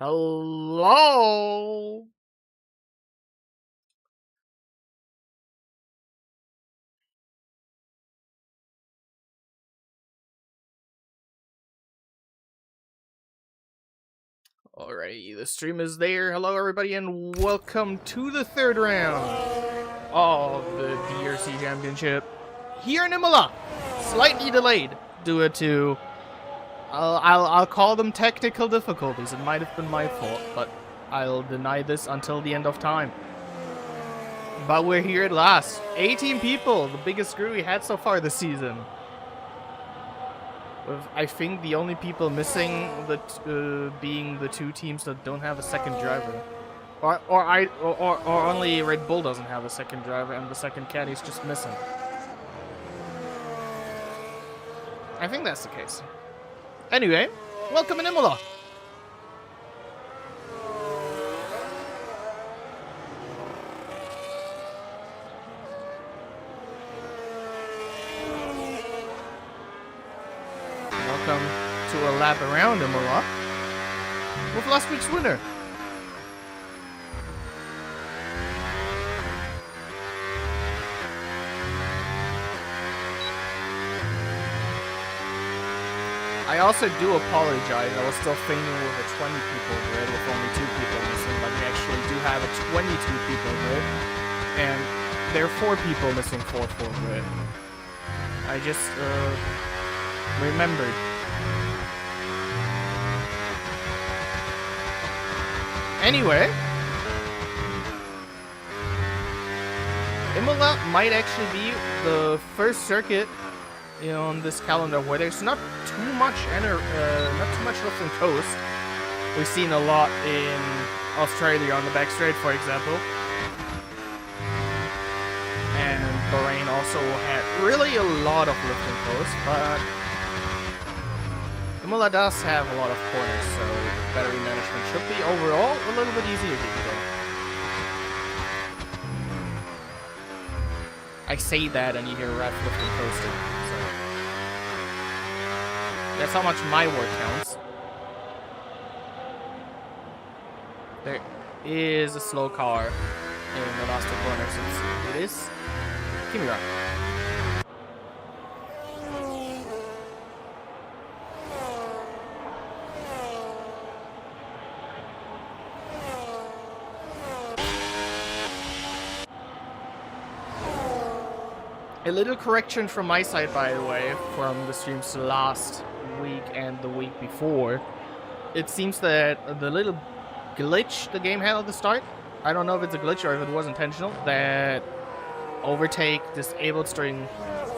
Hello. Alrighty, the stream is there. Hello, everybody, and welcome to the third round of the DRC Championship here in Imola. Slightly delayed due to I'll call them technical difficulties. It might have been my fault, but I'll deny this until the end of time. But we're here at last. 18 people, the biggest crew we had so far this season. With, I think, the only people missing being the two teams that don't have a second driver, or only Red Bull doesn't have a second driver and the second caddy's just missing. I think that's the case. Anyway, welcome in Imola. Welcome to a lap around Imola with last week's winner. I also do apologize. I was still thinking with a 20 people grid with only 2 people missing, but we actually do have a 22 people grid, and there are 4 people missing 4-4 grid. I just remembered. Anyway, Imola might actually be the first circuit on this calendar where there's not too much left in coast. We've seen a lot in Australia on the back straight, for example, and Bahrain also had really a lot of lift in coast, but Imola does have a lot of corners, so battery management should be overall a little bit easier to do. I say that and you hear ref lifting coasting. That's how much my word counts. There is a slow car in the last 2 corners. It is Kimura. A little correction from my side, by the way, from the streams last week and the week before. It seems that the little glitch the game had at the start, I don't know if it's a glitch or if it was intentional, that overtake disabled during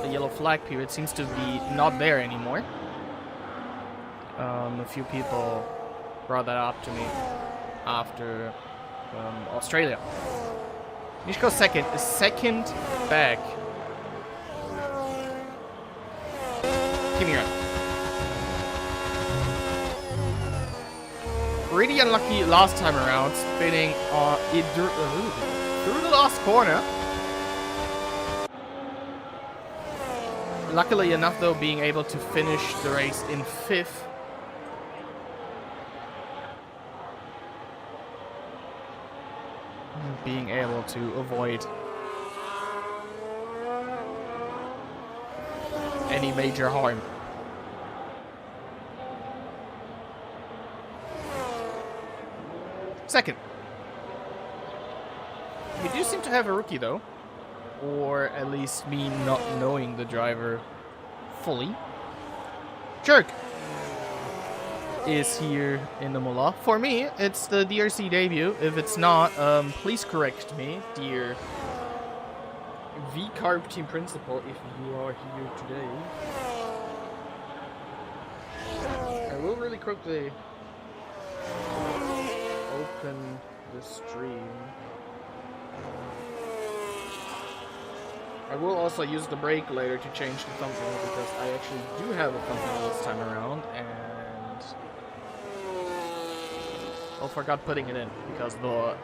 the yellow flag period seems to be not there anymore. A few people brought that up to me after Australia. Nishko second is second back. Kimura. Pretty unlucky last time around, spinning through the last corner. Luckily enough, though, being able to finish the race in 5th. Being able to avoid any major harm. Second. We do seem to have a rookie, though. Or at least me not knowing the driver fully. Jerk is here in Imola. For me, it's the DRC debut. If it's not, please correct me, dear V-Carb team principal, if you are here today. I will really quickly open the stream. I will also use the break later to change the thumbnail because I actually do have a thumbnail this time around, and forgot putting it in because the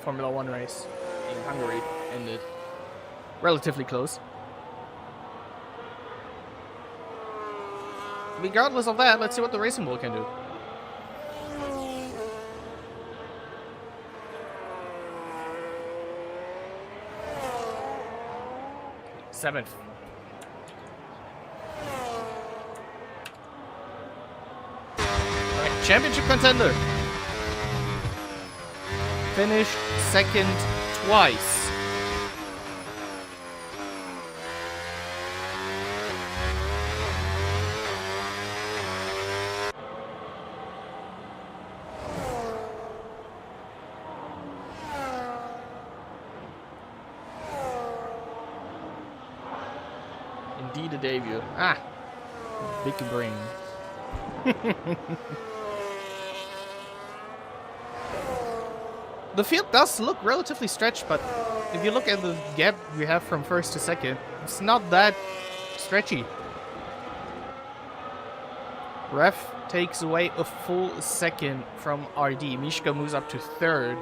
Formula 1 race in Hungary ended relatively close. Regardless of that, let's see what the Racing Bull can do. 7th. Alright, championship contender. Finished 2nd twice. Indeed a debut. Ah! Big brain. The field does look relatively stretched, but if you look at the gap we have from 1st to 2nd, it's not that stretchy. Ref takes away a full 2nd from RD. Mishka moves up to 3rd.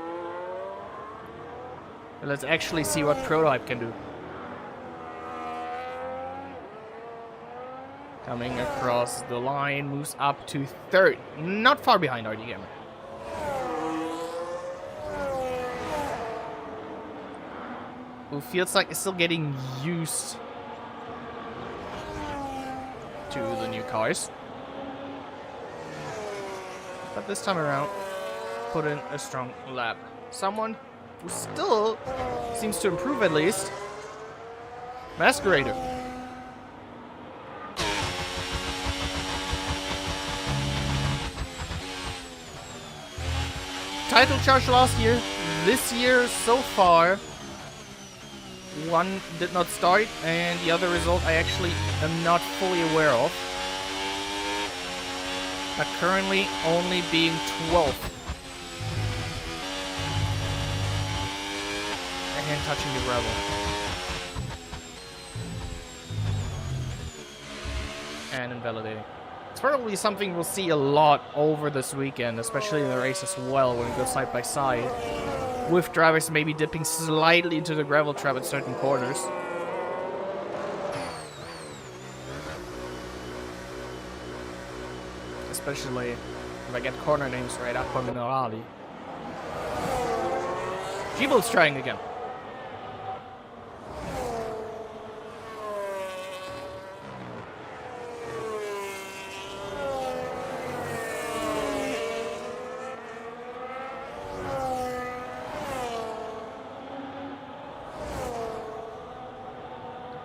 Let's actually see what Prototype can do. Coming across the line, moves up to 3rd. Not far behind RD Gamer. Who feels like it's still getting used to the new cars. But this time around, put in a strong lap. Someone who still seems to improve at least. Masquerader. Title charge last year. This year so far, one did not start, and the other result I actually am not fully aware of. But currently only being 12th. And touching the gravel. And invalidating. It's probably something we'll see a lot over this weekend, especially in the race as well, when we go side by side. With drivers maybe dipping slightly into the gravel trap at certain corners. Especially if I get corner names right up on Minerali. G-Bull's trying again.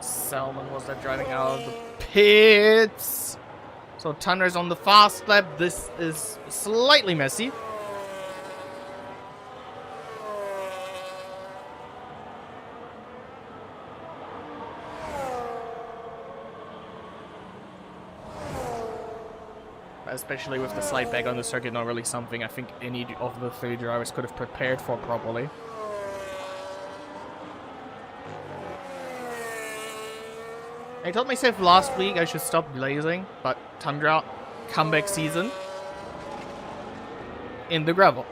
Salmon was that driving out of the pits. So Thunder's on the fast lap. This is slightly messy. Especially with the slide back on the circuit, not really something I think any of the 3 drivers could have prepared for properly. I told myself last week I should stop blazing, but Tundra, comeback season in the gravel.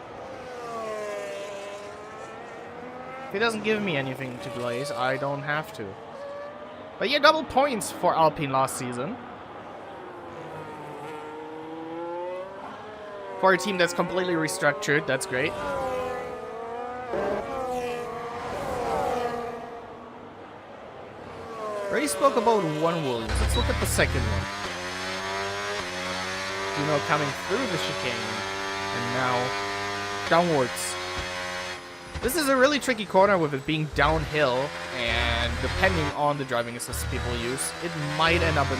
If it doesn't give me anything to blaze, I don't have to. But yeah, double points for Alpine last season. For a team that's completely restructured, that's great. Already spoke about one Williams. Let's look at the second one. You know, coming through the chicane and now downwards. This is a really tricky corner with it being downhill, and depending on the driving assist people use, it might end up in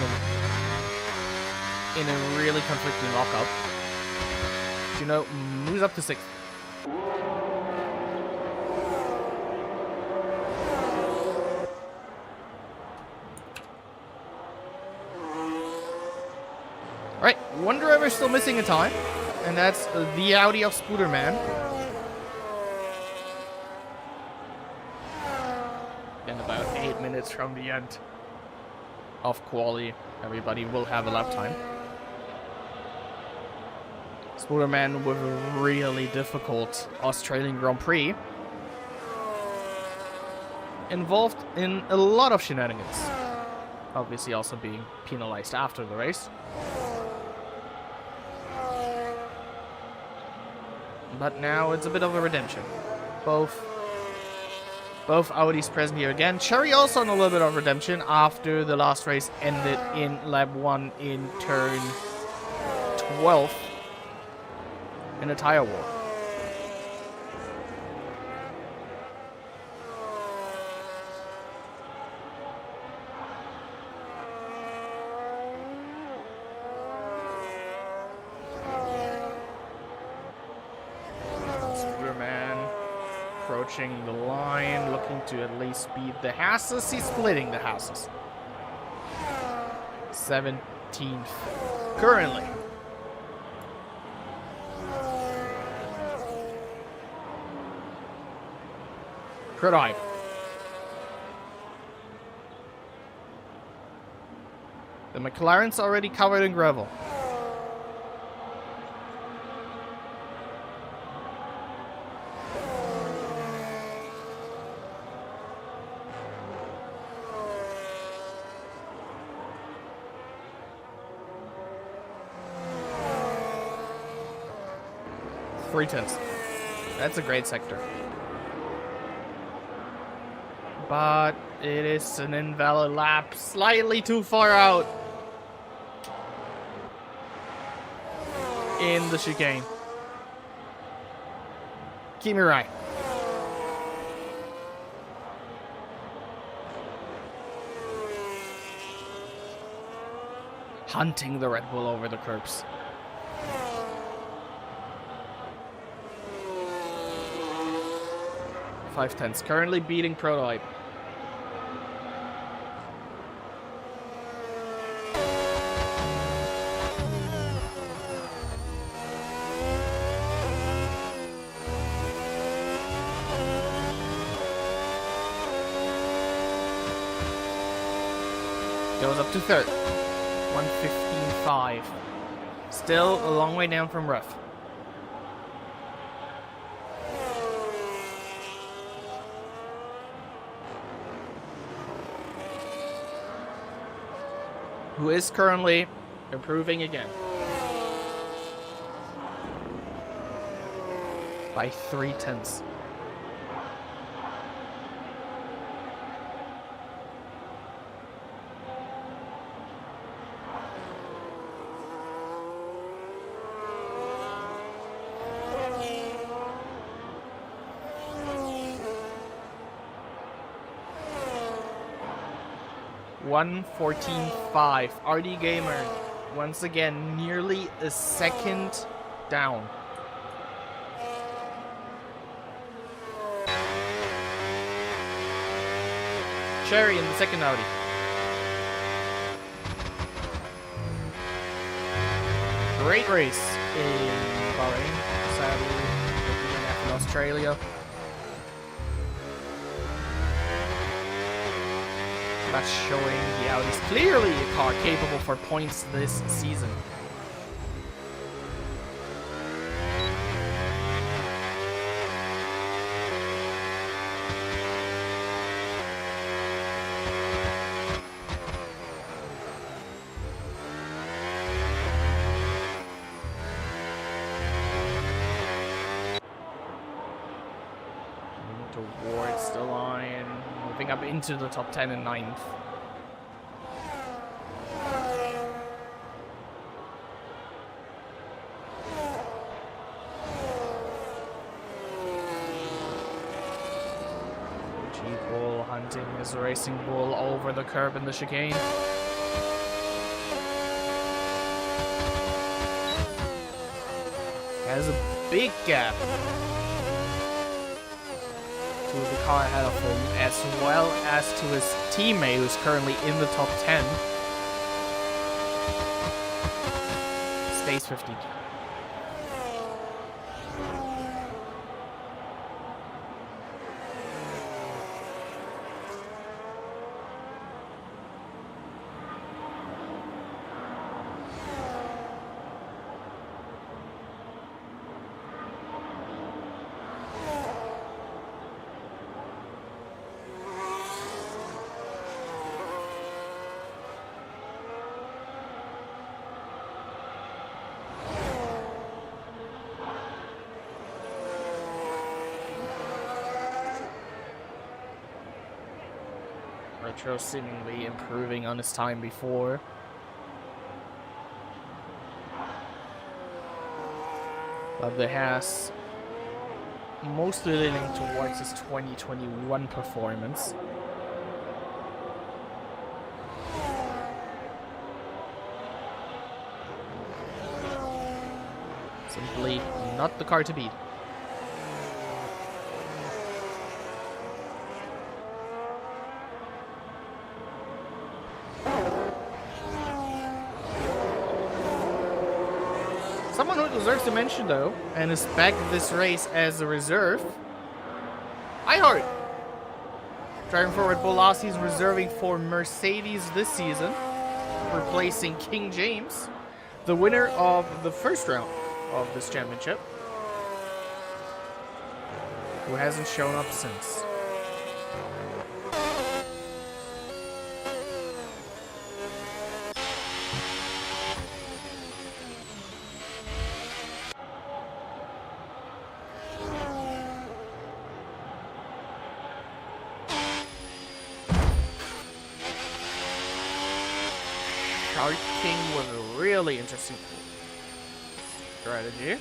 a really conflicting lockup. You know, moves up to 6th. Alright, one driver still missing a time, and that's the Audi of Spooderman. And about 8 minutes from the end of quali, everybody will have a lap time. Spooderman with a really difficult Australian Grand Prix. Involved in a lot of shenanigans. Obviously also being penalized after the race. But now it's a bit of a redemption. Both Both Audis present here again. Cherry also on a little bit of redemption after the last race ended in lap 1 in turn 12 in a tire war. Approaching the line, looking to at least beat the Hasses. He's splitting the Hasses. 17th currently. Prototype. The McLaren's already covered in gravel. Three tenths. That's a great sector. But it is an invalid lap. Slightly too far out. In the chicane. Keep me right. Hunting the Red Bull over the curbs. Five tenths. Currently beating Prototype. Goes up to third. 1:15.5. Still a long way down from rough. Who is currently improving again. By 3 tenths. $1:14.5. RD Gamer, once again, nearly a second down. Cherry in the second Audi. Great race in Bahrain. Sadly, the DNF in Australia. That's showing the Audi's clearly a car capable for points this season. Towards the line, moving up into the top 10 and 9th. G-Bull hunting his racing bull over the curb in the chicane. Has a big gap to the car ahead of him, as well as to his teammate who's currently in the top 10. Stays 15th. Retro seemingly improving on his time before. But the Haas mostly leaning towards his 2021 performance. Simply not the car to beat. Someone who deserves to mention, though, and is back this race as a reserve, Eihart. Driving for Red Bull last season, reserving for Mercedes this season, replacing King James, the winner of the first round of this championship, who hasn't shown up since. King was a really interesting strategy.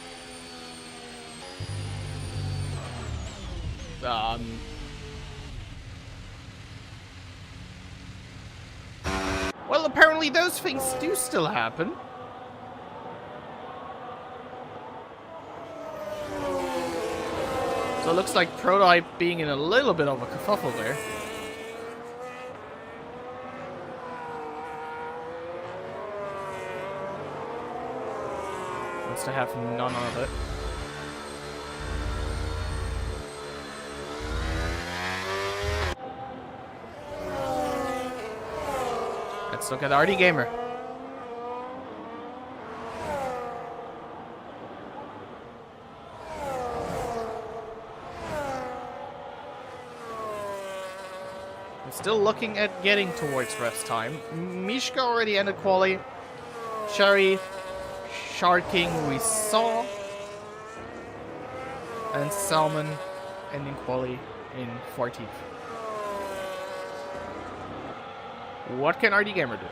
Well, apparently those things do still happen. So it looks like Prototype being in a little bit of a kerfuffle there. To have none of it. Let's look at RD Gamer. We're still looking at getting towards ref's time. Mishka already ended quali. Cherry Sharking we saw, and Salmon ending quali in 14th. What can RD Gamer do?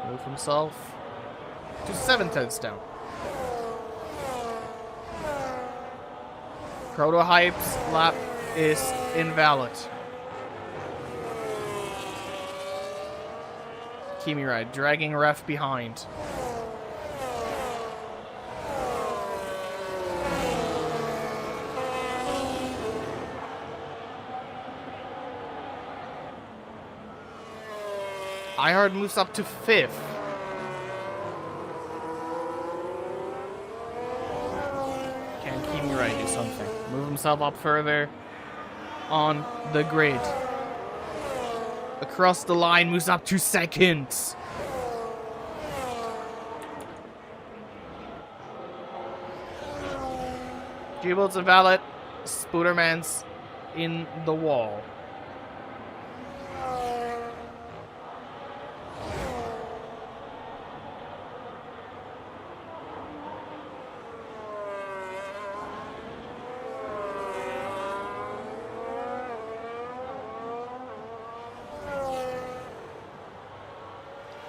Move himself to 7/10 down. Prototype's lap is invalid. Kimi ride, dragging ref behind. Eihart moves up to 5th. Can Kimi ride do something? Move himself up further on the grid. Across the line, moves up to 2nd. G-Bolt's invalid. Spooderman's in the wall.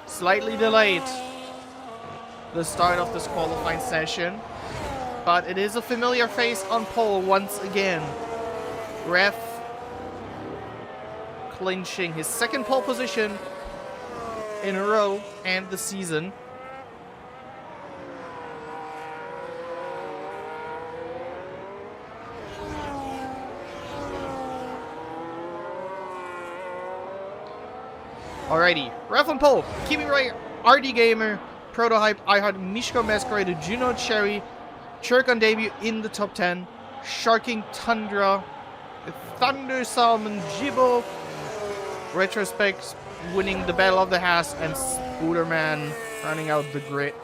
Slightly delayed the start of this qualifying session, but it is a familiar face on pole once again. Ref clinching his 2nd pole position in a row and the season. Alrighty, ref on pole, Kimi Ray, RD Gamer, Prototype, Eihart, Mishko Masquerade, Juno Cherry, Chirk on debut in the top 10, Sharking Tundra, Thunder Salmon, Jibo, Retrospect winning the Battle of the Haas, and Spooderman running out the grid.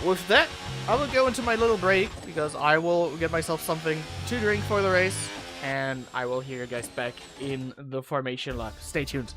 With that, I will go into my little break because I will get myself something to drink for the race. and I will hear you guys back in the formation lab. Stay tuned.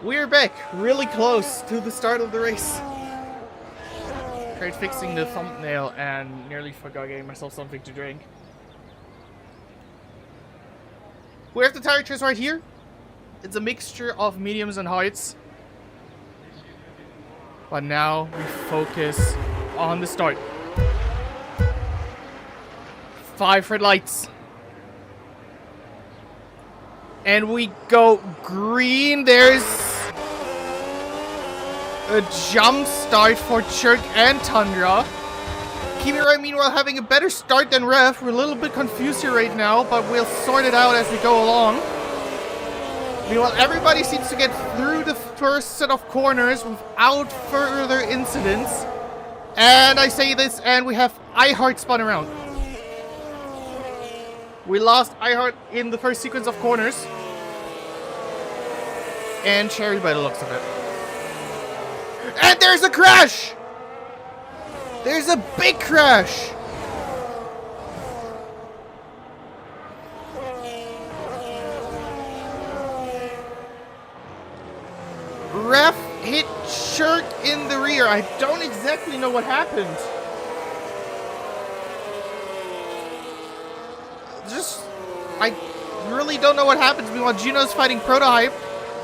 We're back, really close to the start of the race. Tried fixing the thumbnail and nearly forgot getting myself something to drink. We have the tire choice right here. It's a mixture of mediums and heights. But now we focus on the start. 5 red lights. And we go green. There's a jump start for Chirk and Tundra. Kimi Rai, meanwhile, having a better start than Rev. We're a little bit confused here right now, but we'll sort it out as we go along. Meanwhile, everybody seems to get through the first set of corners without further incidents. And I say this, and we have iHeart spun around. We lost iHeart in the first sequence of corners. And Cherry by the looks of it. And there's a crash! There's a big crash! Ref hit Shirk in the rear. I don't exactly know what happened. I really don't know what happened. Meanwhile, Juno's fighting Prototype.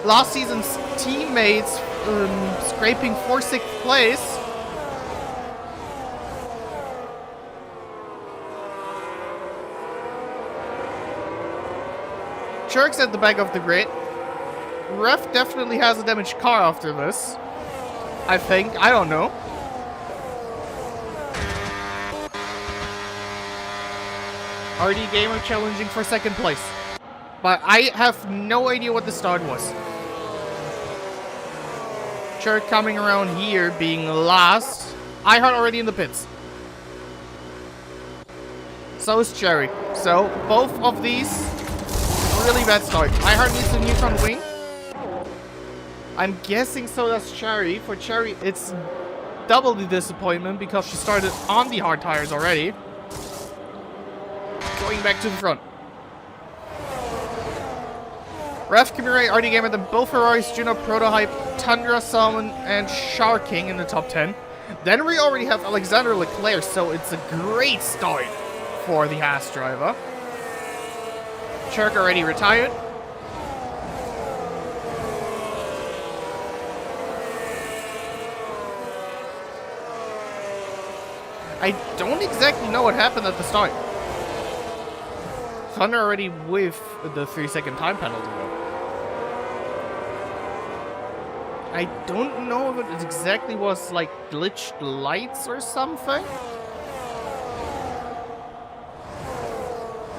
Last season's teammates scraping for 6th place. Shirk's at the back of the grid. Ref definitely has a damaged car after this. I think. I don't know. RD Gamer challenging for 2nd place. But I have no idea what the start was. Shirk coming around here being last. iHeart already in the pits. So is Cherry. So both of these really bad start. iHeart needs a new front wing. I'm guessing so does Cherry. For Cherry, it's double the disappointment because she started on the hard tires already. Going back to the front. Ref, Kimura, RD Gamer, then both Ferraris, Juno, Prototype, Tundra, Salmon, and Shark King in the top 10. Then we already have Alexander Leclerc, so it's a great start for the Haas driver. Shirk already retired. I don't exactly know what happened at the start. Thunder already with the 3-second time penalty though. I don't know if it exactly was like glitched lights or something.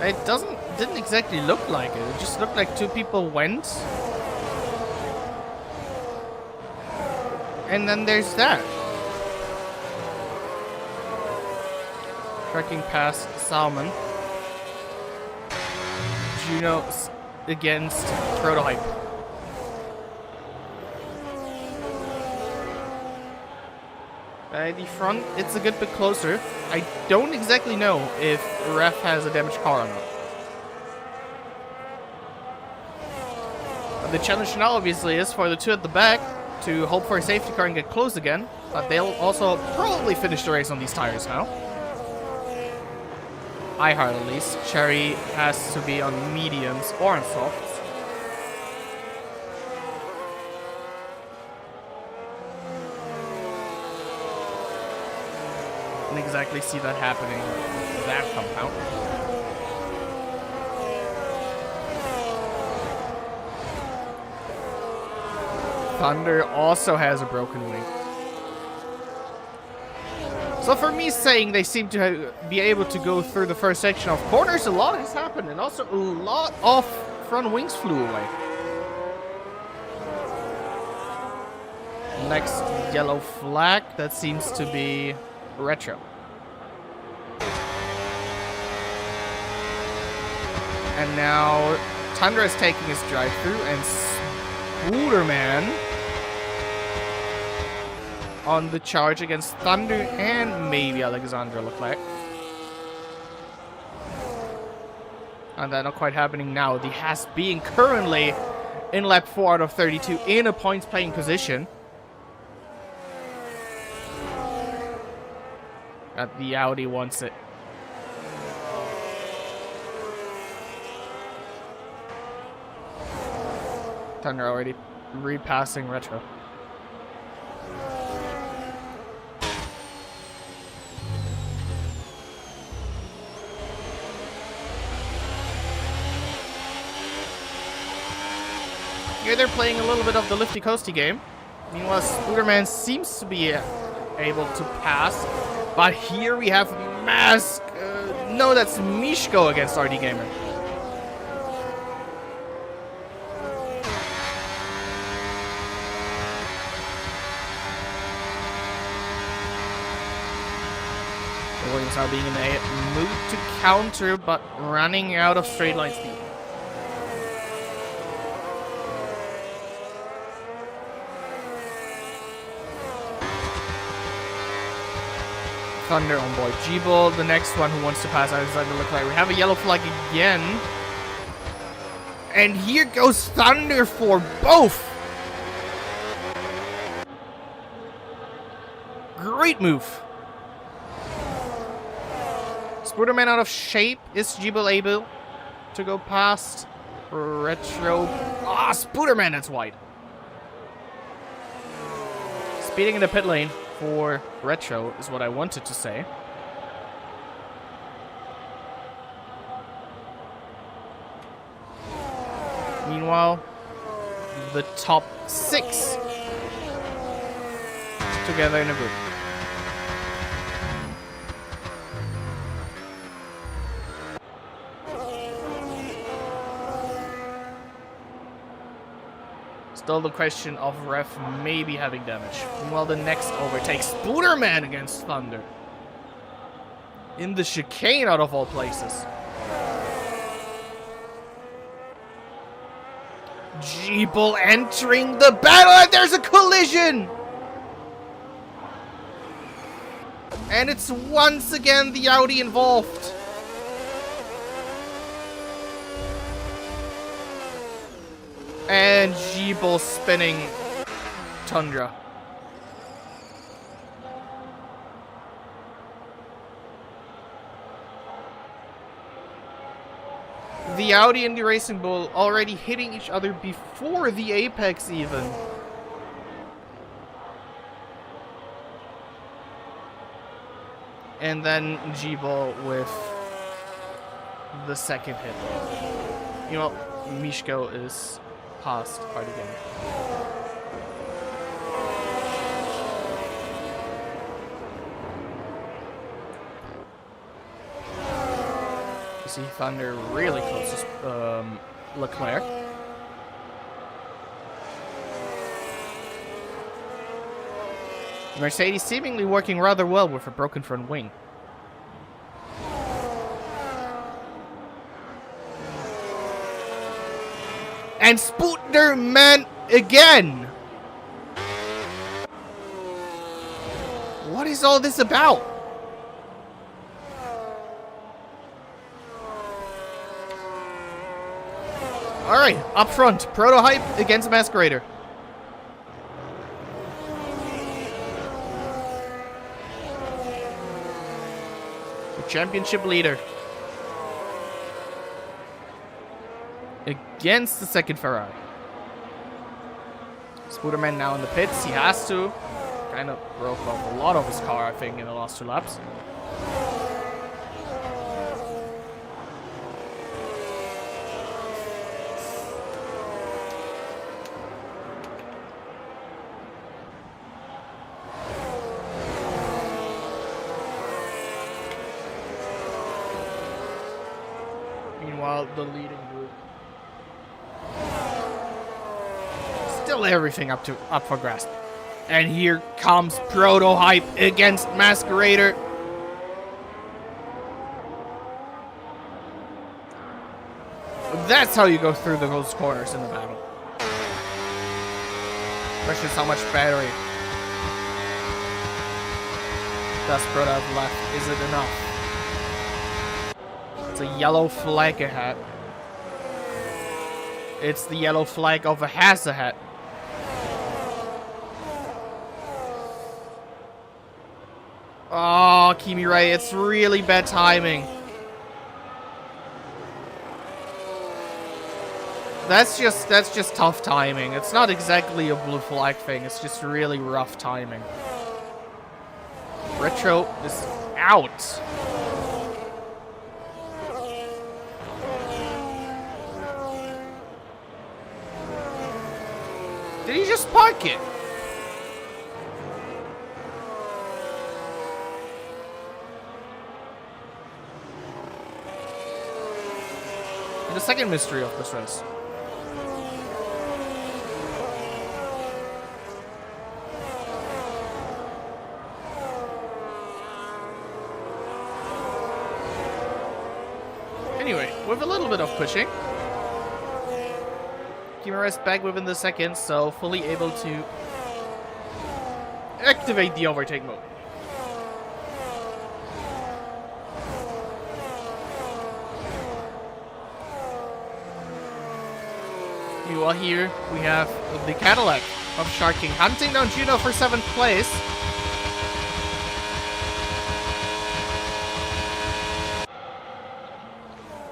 It didn't exactly look like it. It just looked like 2 people went. And then there's that. Tracking past Salmon. Juno against Prototype. The front, it's a good bit closer. I don't exactly know if Ref has a damaged car or not. But the challenge now obviously is for the 2 at the back to hope for a safety car and get close again. But they'll also probably finish the race on these tires now. iHeart at least. Cherry has to be on mediums or on softs. Didn't exactly see that happening with that compound. Thunder also has a broken wing. So for me saying they seem to be able to go through the first section of corners, a lot has happened, and also a lot of front wings flew away. Next yellow flag, that seems to be Retro. And now Tundra is taking his drive through, and Spooderman on the charge against Thunder and maybe Alexander Leclerc. And that's not quite happening now. The Haas being currently in lap 4 out of 32 in a points playing position. And the Audi wants it. Thunder already repassing Retro. Here they're playing a little bit of the lifty coasty game. Meanwhile, Spooderman seems to be able to pass. But here we have Mask. No, that's Mishko against RD Gamer. is now being in a mood to counter, but running out of straight line speed. Thunder on board G-Bull, the next one who wants to pass outside the Leclerc. We have a yellow flag again. And here goes Thunder for both. Great move. Spooderman out of shape. Is G-Bull able to go past Retro? Ah, Spooderman, that's wide. Speeding in the pit lane for Retro is what I wanted to say. Meanwhile, the top 6 together in a group. Still the question of Ref maybe having damage. Meanwhile, the next overtakes Spooderman against Thunder. In the chicane, out of all places. G-Bull entering the battle, and there's a collision! And it's once again the Audi involved. And G-Bull spinning Tundra. The Audi and the Racing Bull already hitting each other before the apex even. And then G-Bull with the second hit. You know, Mishko is past hard again. You see Thunder really close to Leclerc. Mercedes seemingly working rather well with a broken front wing. And Spooderman again! What is all this about? Alright, up front, Prototype against Masquerader. The championship leader. Against the second Ferrari. Spooderman now in the pits. He has to. Kind of broke off a lot of his car, I think, in the last 2 laps. Meanwhile, the leading group. Still everything up for grasp. And here comes Prototype against Masquerader. That's how you go through those corners in the battle. Question is how much battery does Prototype left? Is it enough? It's a yellow flag ahead. It's the yellow flag of a Haas ahead. Oh, Kimi Ray, it's really bad timing. That's just tough timing. It's not exactly a blue flag thing. It's just really rough timing. Retro is out. Did he just park it? The second mystery of this race. with a little bit of pushing. Kimura is back within the second, so fully able to activate the overtake mode. You are here. We have the Cadillac of Shark King hunting down Juno for 7th place.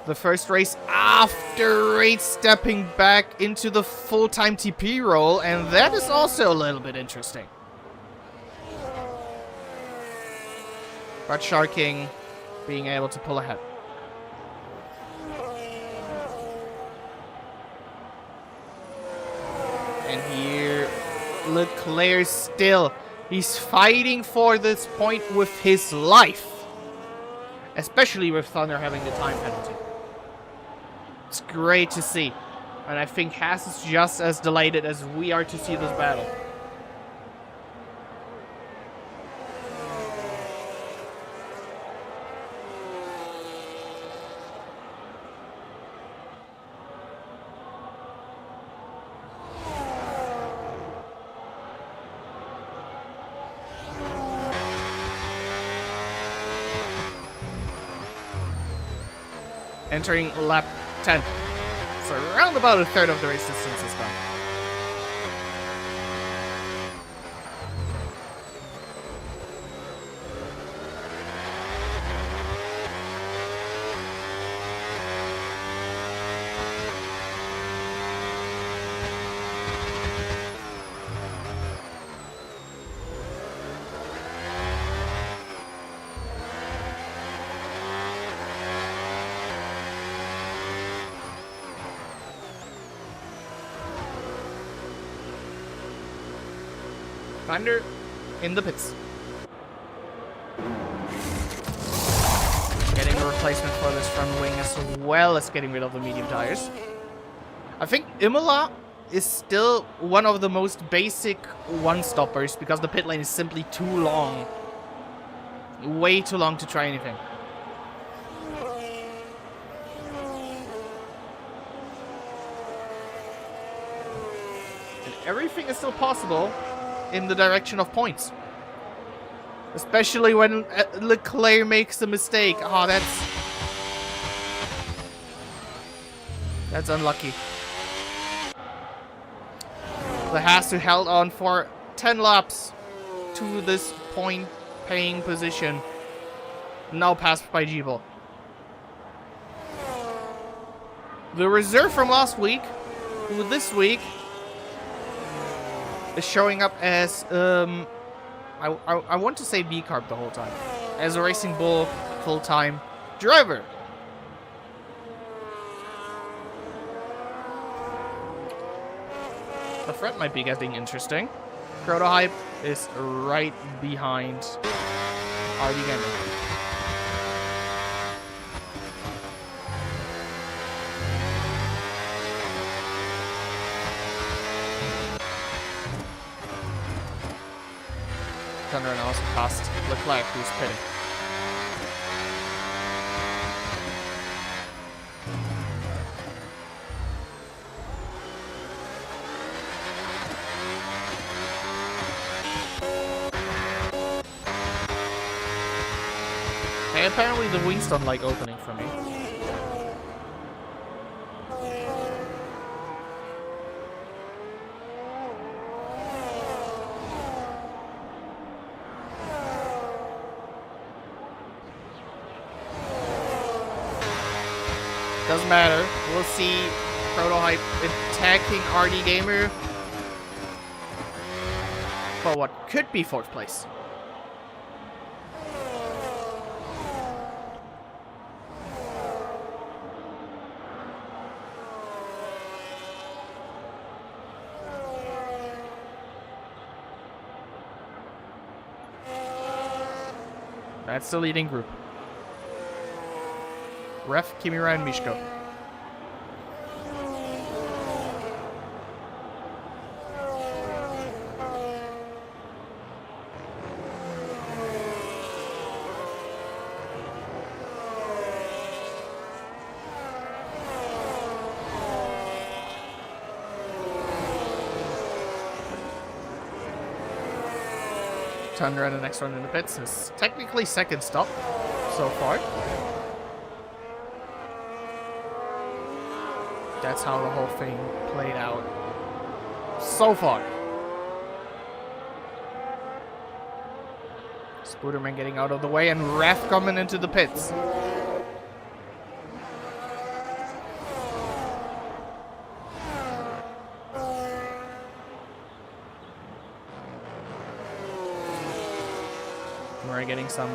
The first race after Raid stepping back into the full-time TP role, and that is also a little bit interesting. But Shark King being able to pull ahead. And here, Leclerc still, he's fighting for this point with his life. Especially with Thunder having the time penalty. It's great to see. And I think Haas is just as delighted as we are to see this battle. Entering lap 10. So around about a third of the race distance is gone. Thunder in the pits. Getting a replacement for this front wing as well as getting rid of the medium tires. I think Imola is still one of the most basic one-stoppers because the pit lane is simply too long. Way too long to try anything. And everything is still possible in the direction of points. Especially when Leclerc makes a mistake. Oh, that's unlucky. The Haas who held on for 10 laps to this point paying position. Now passed by Jibo. The reserve from last week, who this week is showing up as, I want to say B-Carb the whole time. As a Racing Bull full-time driver. The front might be getting interesting. Prototype is right behind RD Gamer. Thunder and also past Leclerc, who's pitting. Okay, apparently the wings don't like opening for me. Doesn't matter. We'll see Prototype attacking RD Gamer for what could be 4th place. That's the leading group. Ref, Kimura, and Mishko. Tundra, the next one in the pits, is technically second stop so far. That's how the whole thing played out so far. Spooderman getting out of the way and Ref coming into the pits. We're getting some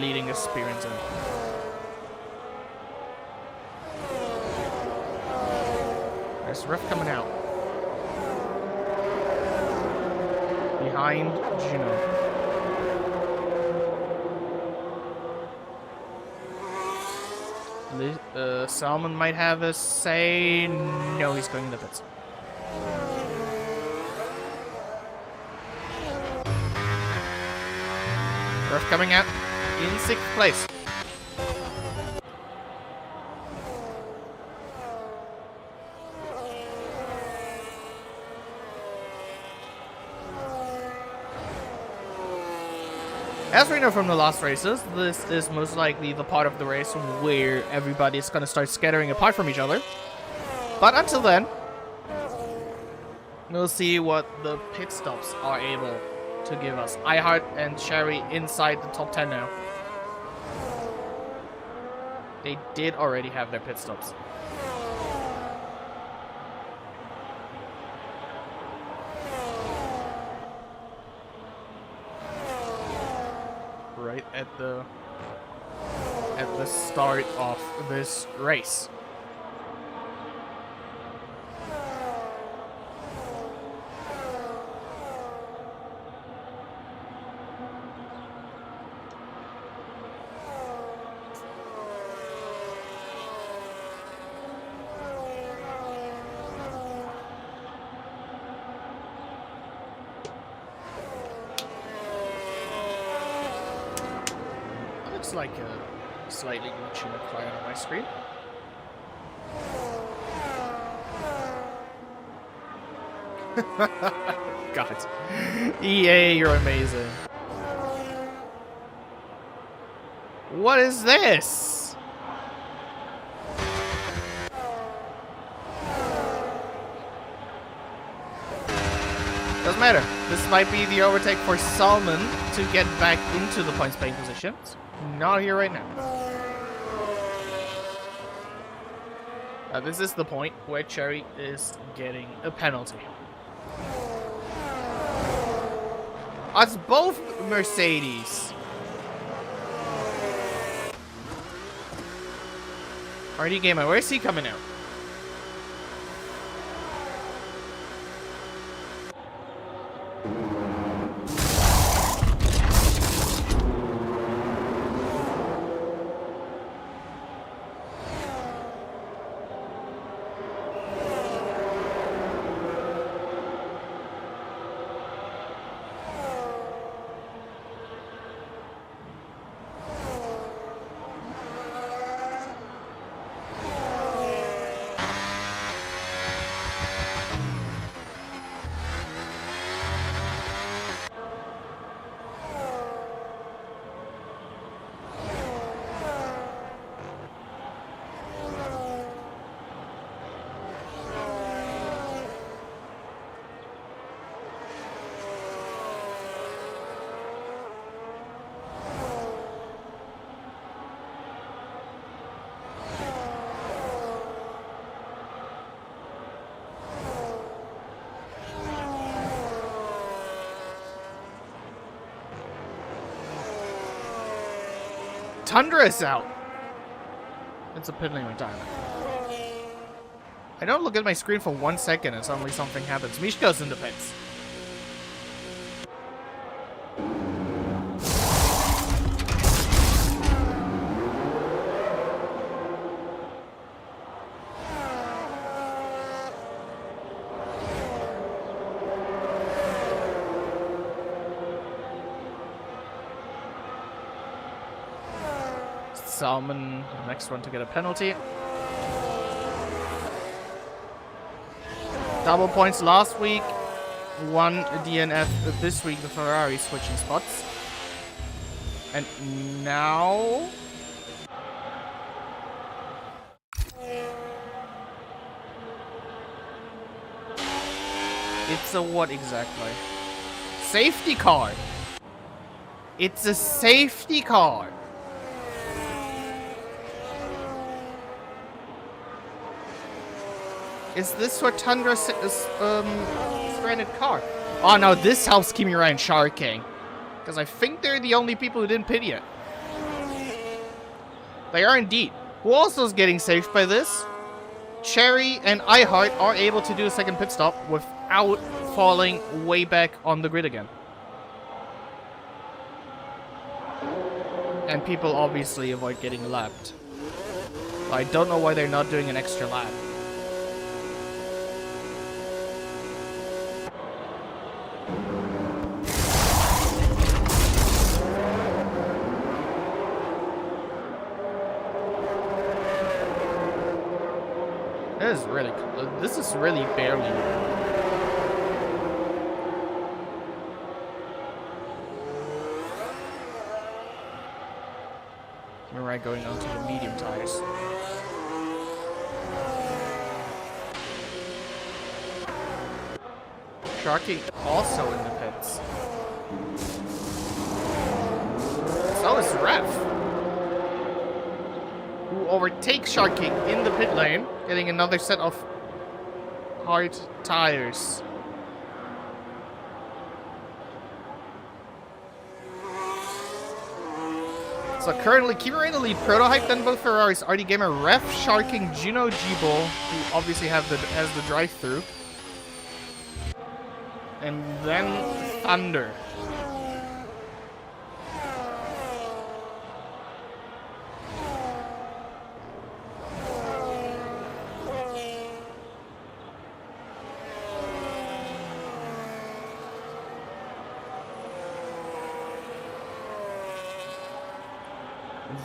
leading experience in. There's Ref coming out. Behind Juno. Salmon might have a say. No, he's going in the pits. Ref coming out in 6th place. As we know from the last races, this is most likely the part of the race where everybody's going to start scattering apart from each other. But until then, we'll see what the pit stops are able to give us. iHeart and Sherry inside the top 10 now. They did already have their pit stops. Right at the start of this race. Like a slightly glitchy McLaren on my screen. God. EA, you're amazing. What is this? Doesn't matter. This might be the overtake for Salmon to get back into the points playing positions. Not here right now. This is the point where Cherry is getting a penalty. It's both Mercedes. RD Gamer, where's he coming out? Tundra is out. It's a piddling retirement. I don't look at my screen for 1 second and suddenly something happens. Mish goes into pits. Salmon, the next one to get a penalty. Double points last week. one DNF this week, the Ferrari switching spots. And now... It's a what exactly? Safety car. It's a safety car. Is this what Tundra's stranded car? Oh no, this helps Kimi Ryan Sharking. Because I think they're the only people who didn't pit yet. They are indeed. Who also is getting saved by this? Cherry and iHeart are able to do a second pit stop without falling way back on the grid again. And people obviously avoid getting lapped. I don't know why they're not doing an extra lap. This is really barely. We're going on to the medium tires. Sharky also in the pits. So is Ref, who overtakes Sharky in the pit lane, getting another set of hard tires. So currently, Kimi Raikkonen lead prototype, then both Ferraris, RD Gamer, Ref, Sharking, Juno, G-Bull, who obviously has the drive-through. And then Thunder.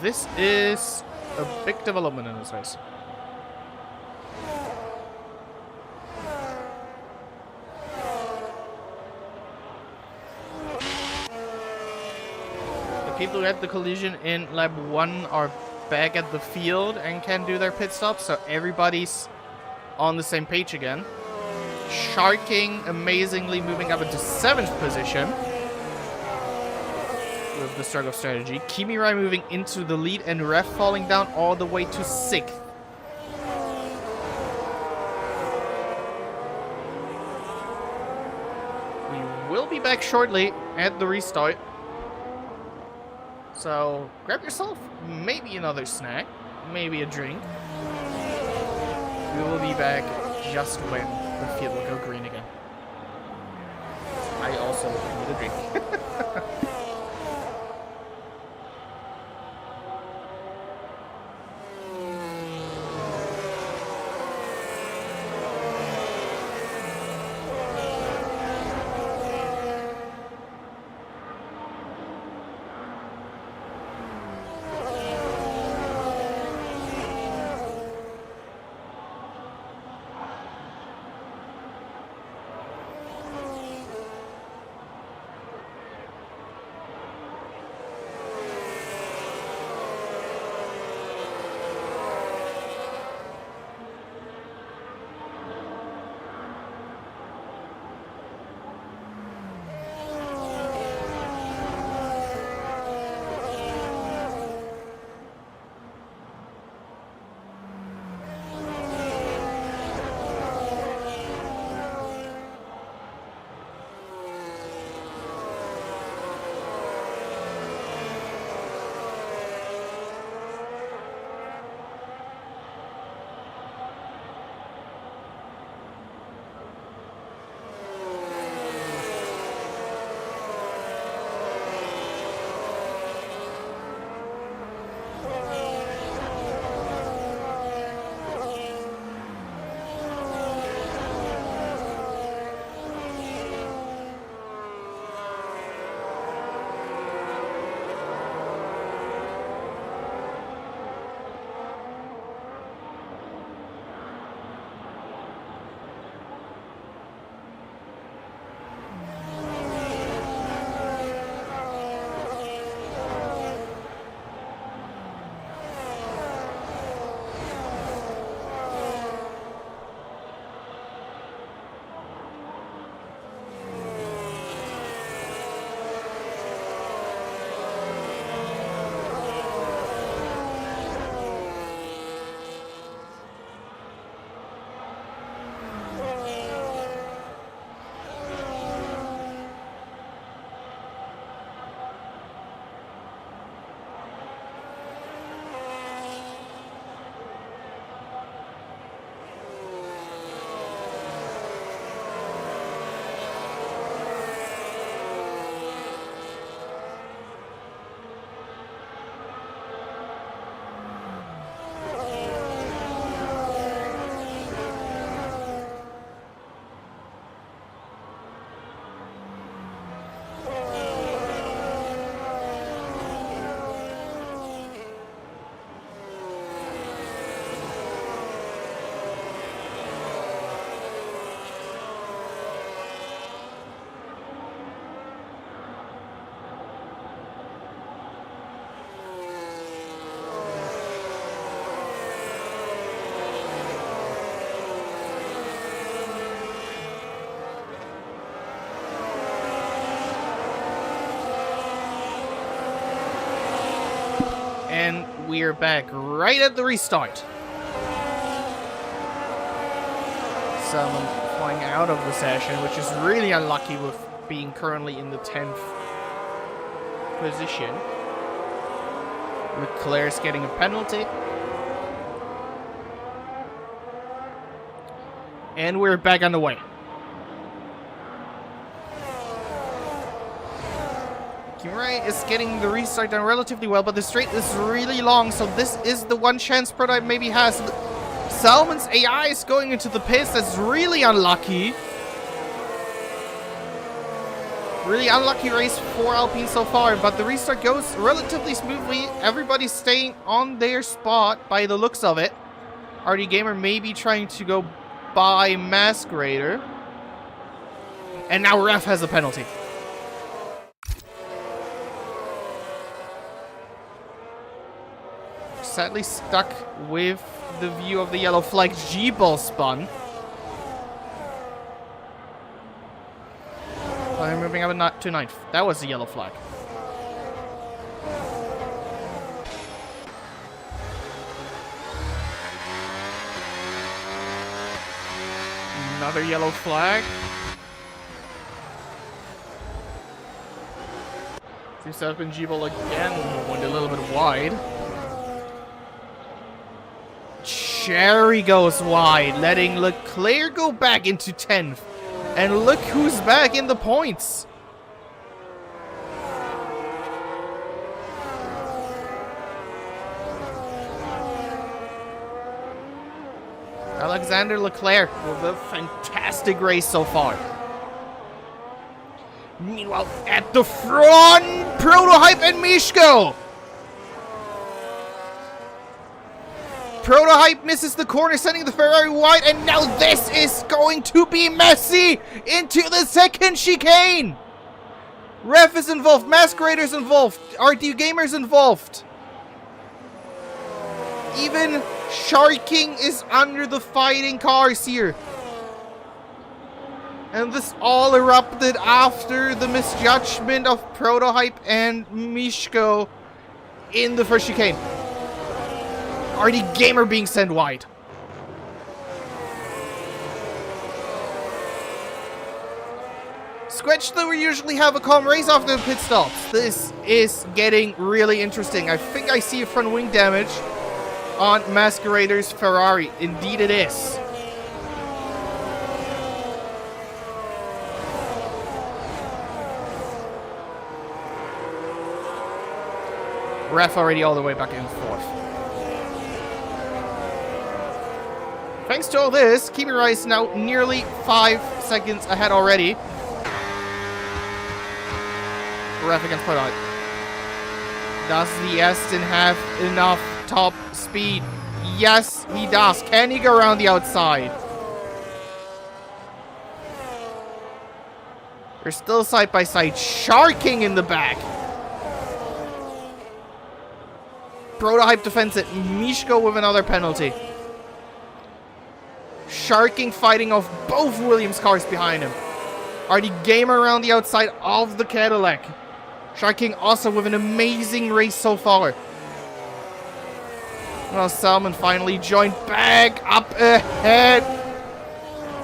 This is a big development in this race. The people who had the collision in lap 1 are back at the field and can do their pit stops, so everybody's on the same page again. Sharking amazingly moving up into 7th position with the struggle strategy. Kimi Rai moving into the lead and Ref falling down all the way to 6th. We will be back shortly at the restart. So grab yourself maybe another snack, maybe a drink. We will be back just when the field will go green again. I also need a drink. we're back right at the restart. Someone flying out of the session, which is really unlucky with being currently in the 10th position. Leclerc's getting a penalty. And we're back on the way. Kimura is getting the restart done relatively well, but the straight is really long, so this is the one chance Prototype maybe has. Salmon's AI is going into the pits. That's really unlucky. Really unlucky race for Alpine so far, but the restart goes relatively smoothly. Everybody's staying on their spot by the looks of it. RD Gamer may be trying to go by Masquerader. And now Ref has a penalty. Sadly stuck with the view of the yellow flag. G-Ball spun. I'm moving up to 9th. That was the yellow flag. Another yellow flag. Seems to have been G-Ball again. Went a little bit wide. Cherry goes wide, letting Leclerc go back into 10th. And look who's back in the points. Alexander Leclerc with a fantastic race so far. Meanwhile, at the front, Prototype and Mishko. Prototype misses the corner, sending the Ferrari wide, and now this is going to be messy into the second chicane. Ref is involved, Masquerader's involved, RD Gamer's involved. Even Sharking is under the fighting cars here. And this all erupted after the misjudgment of Prototype and Mishko in the first chicane. RD Gamer being sent wide. Squetch, though, we usually have a calm race after the pit stops. This is getting really interesting. I think I see front wing damage on Masquerader's Ferrari. Indeed it is. Ref already all the way back in 4th. Thanks to all this, Kimura is now nearly 5 seconds ahead already. Ref against Prototype. Does the Aston have enough top speed? Yes, he does. Can he go around the outside? They're still side by side. Sharking in the back. Prototype defends it. Mishko with another penalty. Sharking fighting off both Williams cars behind him. RD Gamer around the outside of the Cadillac. Sharking also with an amazing race so far. Well, Salmon finally joined back up ahead.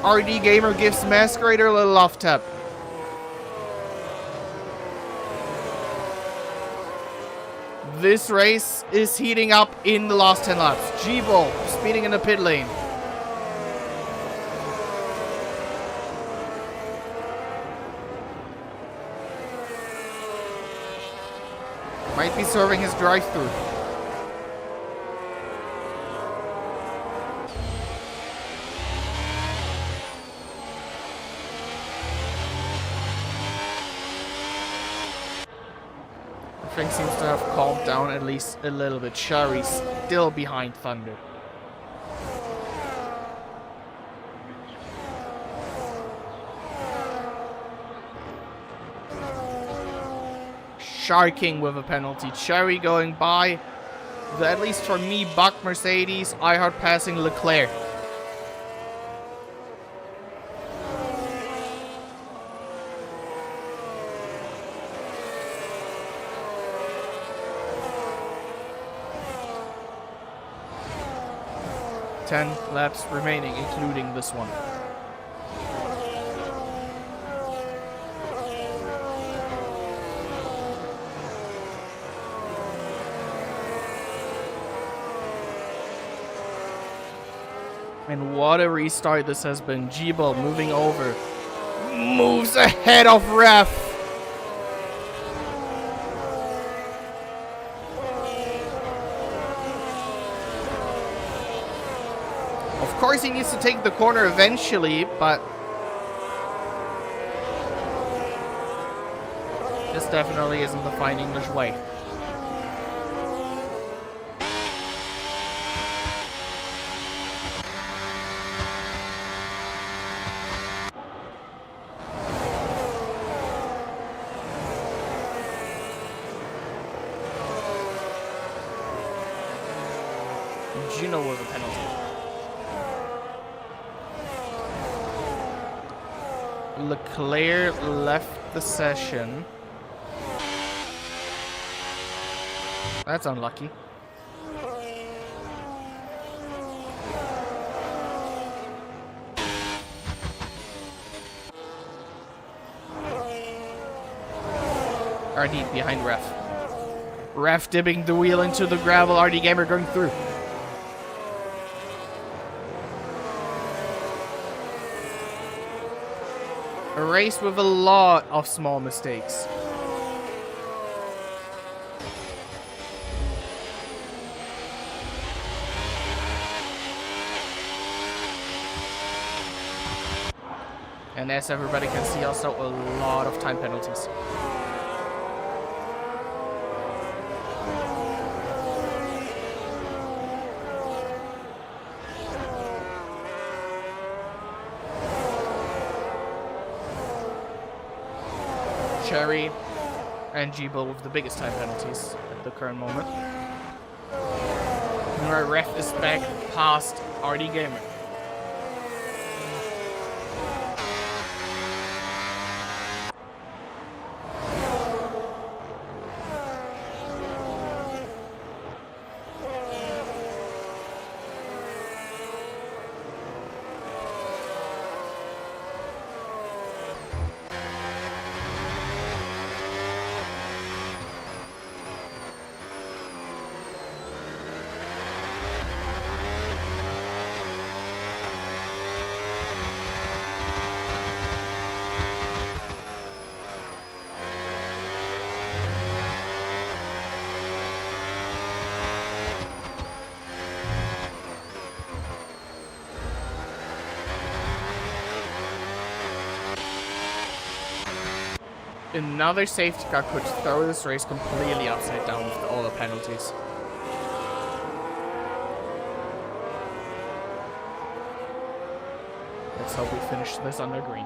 RD Gamer gives Masquerader a little off tap. This race is heating up in the last 10 laps. G-Ball speeding in the pit lane. Might be serving his drive-through. Everything seems to have calmed down at least a little bit. Cherry's still behind Thunder. Sharking with a penalty. Cherry going by the, at least for me, Buck Mercedes. iHeart passing Leclerc. 10 laps remaining, including this one. And what a restart this has been. G-Ball moving over. Moves ahead of Ref. Of course he needs to take the corner eventually, but this definitely isn't the fine English way. Gino was a penalty. Leclerc left the session. That's unlucky. RD behind Ref. Ref dipping the wheel into the gravel. RD Gamer going through. A race with a lot of small mistakes. And as everybody can see, also a lot of time penalties. Cherry and G-Bull with the biggest time penalties at the current moment. And our ref is back past RD Gamer. Another safety car could throw this race completely upside down with all the penalties. Let's hope we finish this under green.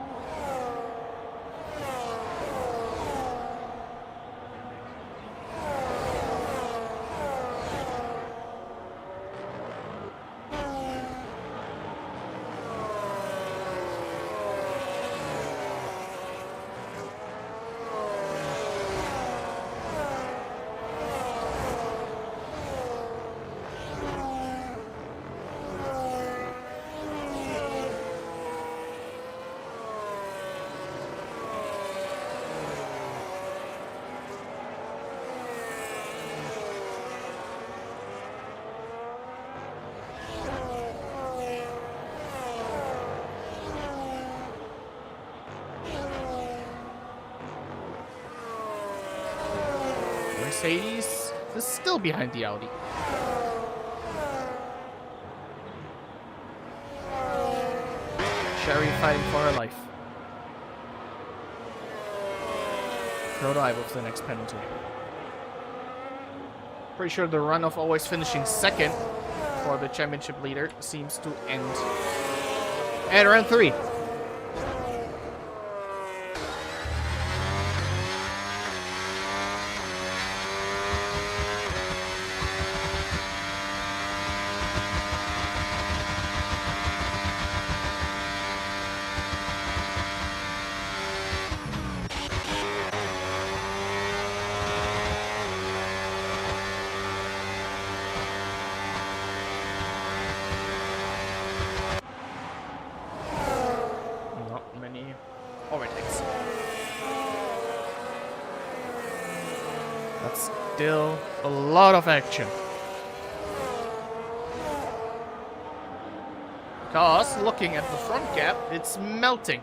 Mercedes is still behind the Audi. Cherry fighting for her life. Rhodey with the next penalty. Pretty sure the run of always finishing second for the championship leader seems to end at round 3. still a lot of action. Because, looking at the front gap, it's melting.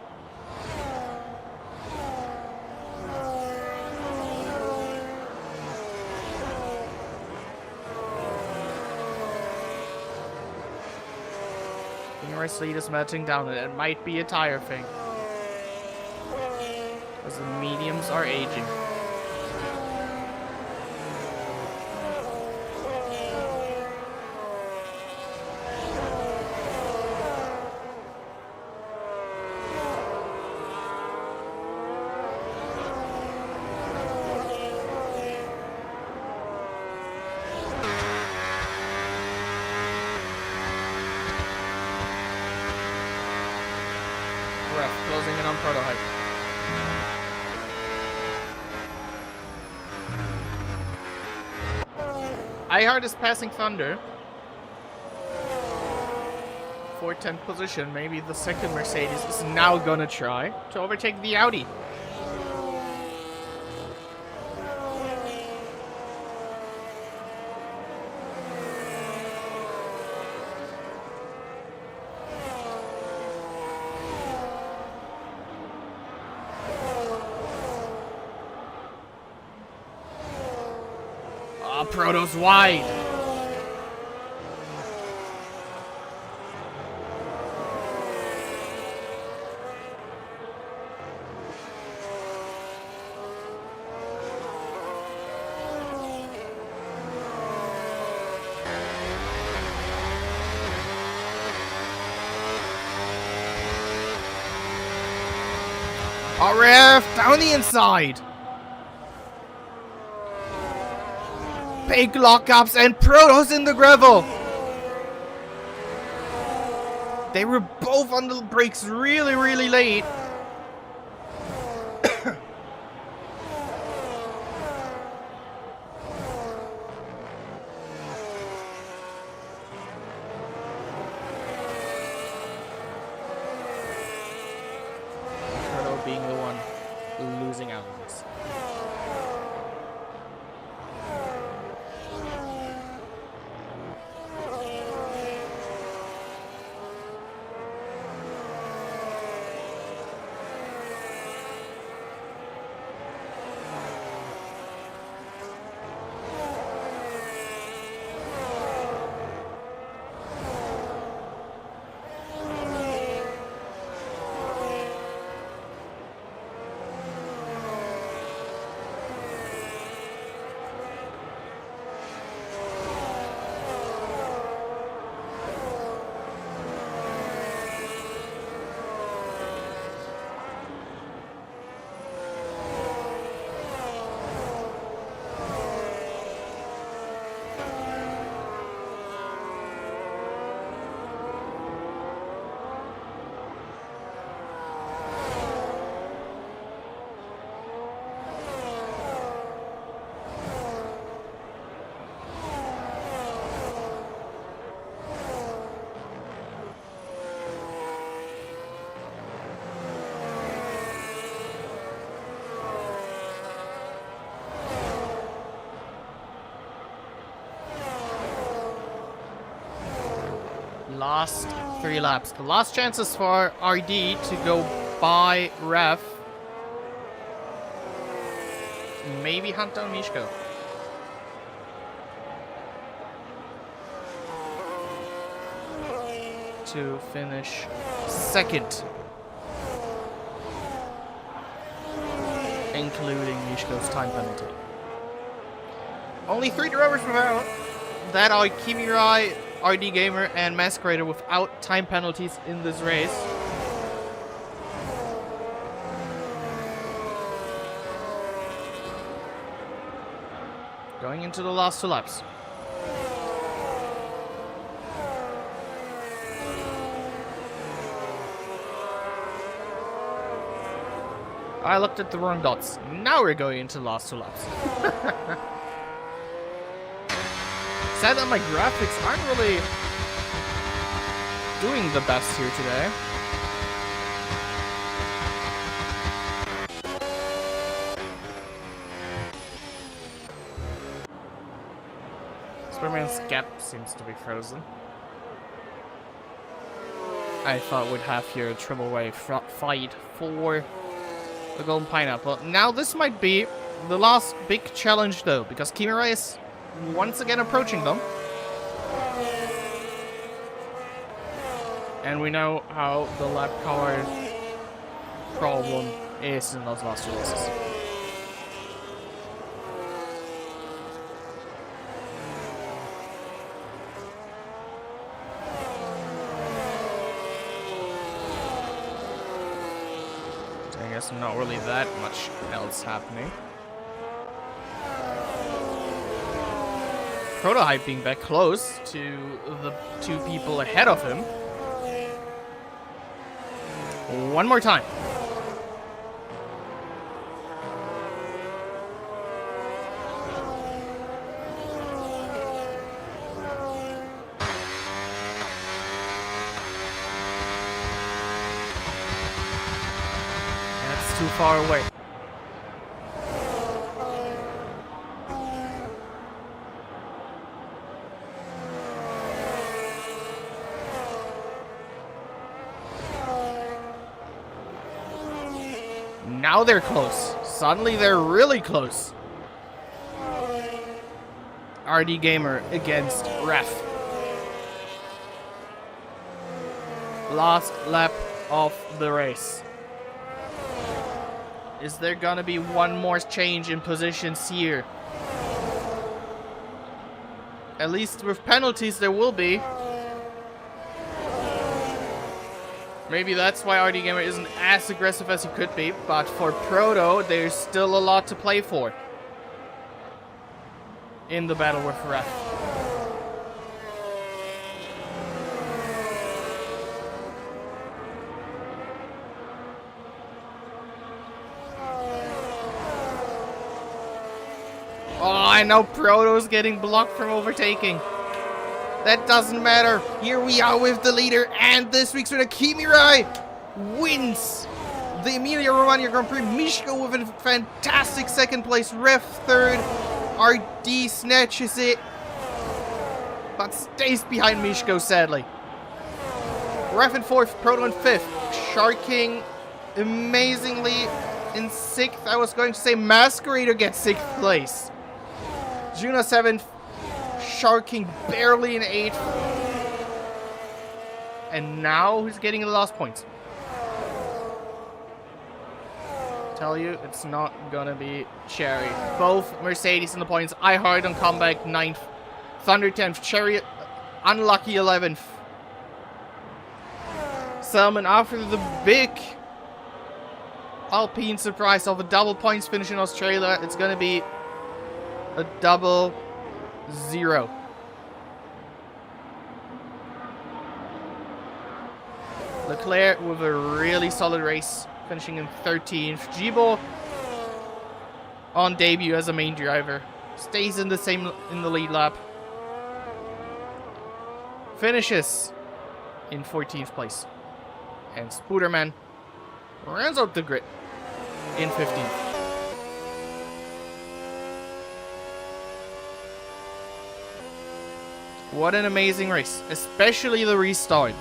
The race lead is melting down, and it might be a tire thing. Because the mediums are aging. Closing in on prototype. iHeart is passing Thunder for 10th position. Maybe the second Mercedes is now gonna try to overtake the Audi. Proto's wide. RF down the inside. Big lockups and Proto's in the gravel. They were both on the brakes really late. Proto being the one losing out on this. Last 3 laps. The last chances for RD to go by Ref. Maybe hunt down Mishko. To finish second. Including Mishko's time penalty. Only 3 drivers without. That are Kimirai, RD Gamer, and Masquerader without time penalties in this race. Going into the last 2 laps. I looked at the wrong dots. Now we're going into the last 2 laps. Sad that my graphics aren't really doing the best here today. Spooderman's gap seems to be frozen. I thought we'd have here a triple wave fight for the Golden Pineapple. Now this might be the last big challenge though, because Kimura is once again approaching them. And we know how the lap car problem is in those last two races. I guess not really that much else happening. Prototype being back close to the two people ahead of him. One more time. That's too far away. Now they're close. Suddenly they're really close. RD Gamer against Ref. Last lap of the race. Is there gonna be one more change in positions here? At least with penalties there will be. Maybe that's why RD Gamer isn't as aggressive as he could be, but for Proto, there's still a lot to play for in the battle with Ref. Oh, I know Proto's getting blocked from overtaking. That doesn't matter. Here we are with the leader, and this week's winner, Kimirai, wins the Emilia-Romagna Grand Prix. Mishko with a fantastic second place. Ref third. RD snatches it, but stays behind Mishko, sadly. Ref in fourth, Proto in fifth. Sharking amazingly in sixth. I was going to say Masquerader gets sixth place. Juno seventh. Sharking barely in 8th. And now he's getting the last points. Tell you, it's not gonna be Cherry. Both Mercedes in the points. iHeart on comeback 9th. Thunder 10th. Cherry unlucky 11th. Salmon after the big Alpine surprise of a double points finish in Australia. It's gonna be a double 0. Leclerc with a really solid race, finishing in 13th. Jibo on debut as a main driver, stays in the lead lap. Finishes in 14th place. And Spooderman rounds out the grid in 15th. What an amazing race, especially the restart.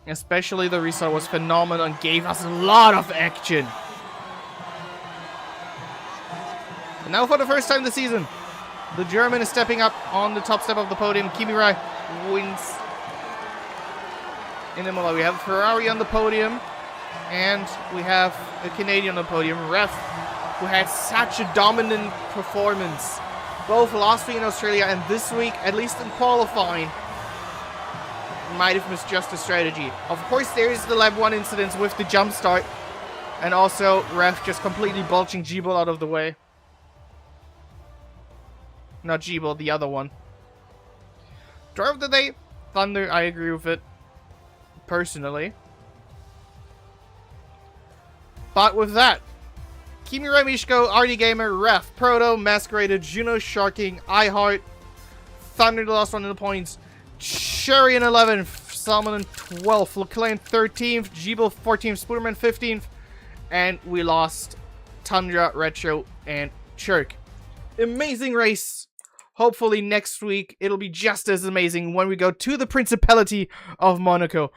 Especially the restart was phenomenal and gave us a lot of action. And now for the first time this season, the German is stepping up on the top step of the podium. Kimirai wins in Imola. We have Ferrari on the podium, and we have a Canadian on the podium, Ref, who had such a dominant performance both last week in Australia and this week, at least in qualifying. Might have misjudged the strategy. Of course, there is the lap 1 incident with the jump start, and also Ref just completely bulging G-Ball out of the way. Not G-Ball, the other one. Driver of the day, Thunder. I agree with it personally. But with that, Kimirai, Mishko, RD Gamer, Ref, Proto, Masquerader, Juno, Sharking, iHeart, Thunder the last one in the points, Cherry in 11th, Salmon in 12th, Leclerc in 13th, Jibo 14th, Spooderman 15th, and we lost Tundra, Retro, and Chirk. amazing race. Hopefully next week it'll be just as amazing when we go to the Principality of Monaco.